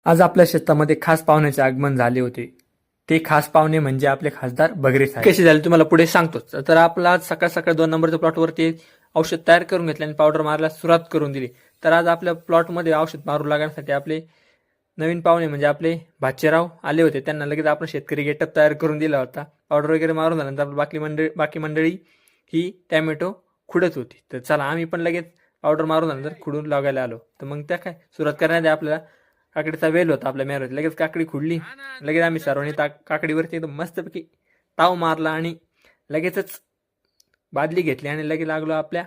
आज आपल्या शेतामध्ये खास पाहुण्याचे आगमन झाले होते. ते खास पाहुणे म्हणजे आपले खासदार बगरे साहेब. कसे झाले तुम्हाला पुढे सांगतोच. तर आपला आज सकाळ सकाळ 2 नंबरच्या प्लॉटवरती औषध तयार करून घेतले आणि पावडर मारायला सुरुवात करून दिली. तर आज आपल्या प्लॉटमध्ये औषध मारू लागण्यासाठी आपले नवीन पाहुणे म्हणजे आपले भाचेराव आले होते. त्यांना लगेच आपण शेतकरी गेटअप तयार करून दिला होता. पावडर वगैरे मारून झाल्यानंतर बाकी मंडळी ही टॅमॅटो खुडत होती. तर चला आम्ही पण लगेच पावडर मारून झाल्यानंतर खुडून लागायला आलो. तर मग त्या काय सुरुवात करण्याआधी आपल्याला काकडीचा वेल होता आपल्या मेहरत. लगेच काकडी खुडली. लगेच आम्ही सर्वांनी काकडीवरती एकदम मस्तपैकी ताव मारला आणि लगेचच बादली घेतली आणि लगेच लागलो आपल्या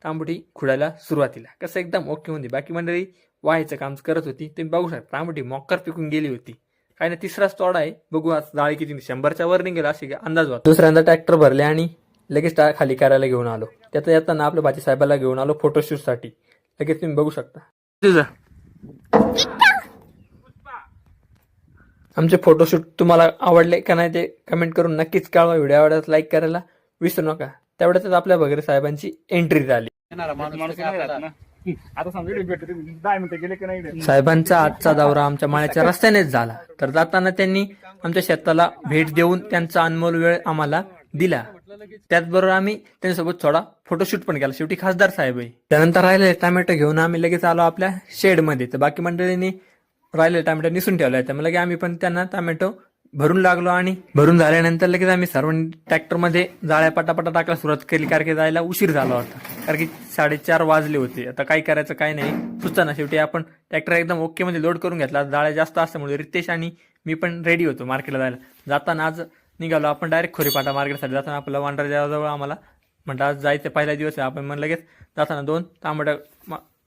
तांबुटी खुडायला सुरुवातीला. कसं एकदम ओके होती. बाकी मंडळी व्हायचं काम करत होती. तुम्ही बघू शकता तांबुटी मॉकर पिकून गेली होती. काही ना तिसराच तोडा आहे. बघू आज जाळी किती 100च्या वर निघेल अशी अंदाज होता. दुसऱ्यांदा ट्रॅक्टर भरले आणि लगेच खाली करायला घेऊन आलो. त्याचा येताना आपल्या भाजी साहेबाला घेऊन आलो फोटोशूटसाठी. लगेच तुम्ही बघू शकता. तुझं आमचे फोटोशूट तुम्हाला आवडले का नाही ते कमेंट करून नक्कीच कळवा. व्हिडिओ आवडल्यास लाईक करायला विसरू नका. तेवढ्यातच आपल्या बगरे साहेबांची एंट्री झाली. साहेबांचा आजचा दौरा आमच्या माळ्याच्या रस्त्यानेच झाला. तर जाताना त्यांनी आमच्या शेताला भेट देऊन त्यांचा अनमोल वेळ आम्हाला दिला. त्याचबरोबर आम्ही त्यांच्यासोबत थोडा फोटोशूट पण केला. शेवटी खासदार साहेब आहे. त्यानंतर राहिले टोमॅटो घेऊन आम्ही लगेच आलो आपल्या शेडमध्ये. तर बाकी मंडळींनी राहिले टोमॅटो निसून ठेवलाय. त्यामुळे लगेच आम्ही पण त्यांना टोमॅटो भरून लागलो आणि भरून झाल्यानंतर लगेच आम्ही सर्वांनी ट्रॅक्टरमध्ये जाळ्या पटापटा टाकायला सुरुवात केली. कारण की जायला उशीर झाला होता. कारण की 4:30 वाजले होते. आता काय करायचं काय नाही सुचना. शेवटी आपण ट्रॅक्टर एकदम ओके मध्ये लोड करून घेतला. जाळ्या जास्त असल्यामुळे रितेश आणि मी पण रेडी होतो मार्केटला जायला. जाताना आज निघालो आपण डायरेक्ट खोरीपाटा मार्केटसाठी. जाताना आपला वांडरजवळ आम्हाला म्हटलं आज जायचं पहिला दिवस आहे. आपण लगेच जाताना 2 तांबड्या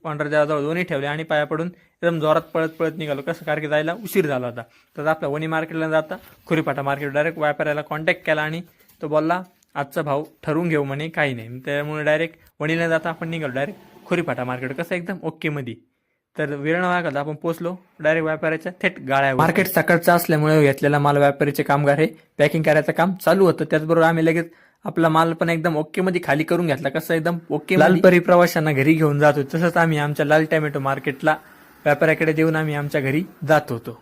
वांडरजवळ दोन्ही ठेवले आणि पाया पडून एकदम जोरात पळत पळत निघालो. कसं कारण की जायला उशीर झाला होता. तर आपल्या वणी मार्केटला जाता खोरीपाटा मार्केट डायरेक्ट व्यापाऱ्याला कॉन्टॅक्ट केला आणि तो बोलला आजचा भाव ठरवून घेऊ म्हणे काही नाही. त्यामुळे डायरेक्ट वणीला जाता आपण निघालो डायरेक्ट खोरीपाटा मार्केट. कसं एकदम ओके मध्ये. तर वेळ न लागला आपण पोहोचलो डायरेक्ट व्यापाऱ्याच्या थेट गाळ्यावर. मार्केट सकाळचं असल्यामुळे घेतलेला माल व्यापारीचे कामगार हे पॅकिंग करायचं काम चालू होतं. त्याचबरोबर आम्ही लगेच आपला माल पण एकदम ओके मध्ये खाली करून घेतला. कसं एकदम ओके लालपरी प्रवाशांना घरी घेऊन जात होतो. तसंच आम्ही आमच्या लाल टोमॅटो मार्केटला व्यापाऱ्याकडे देऊन आम्ही आमच्या घरी जात होतो.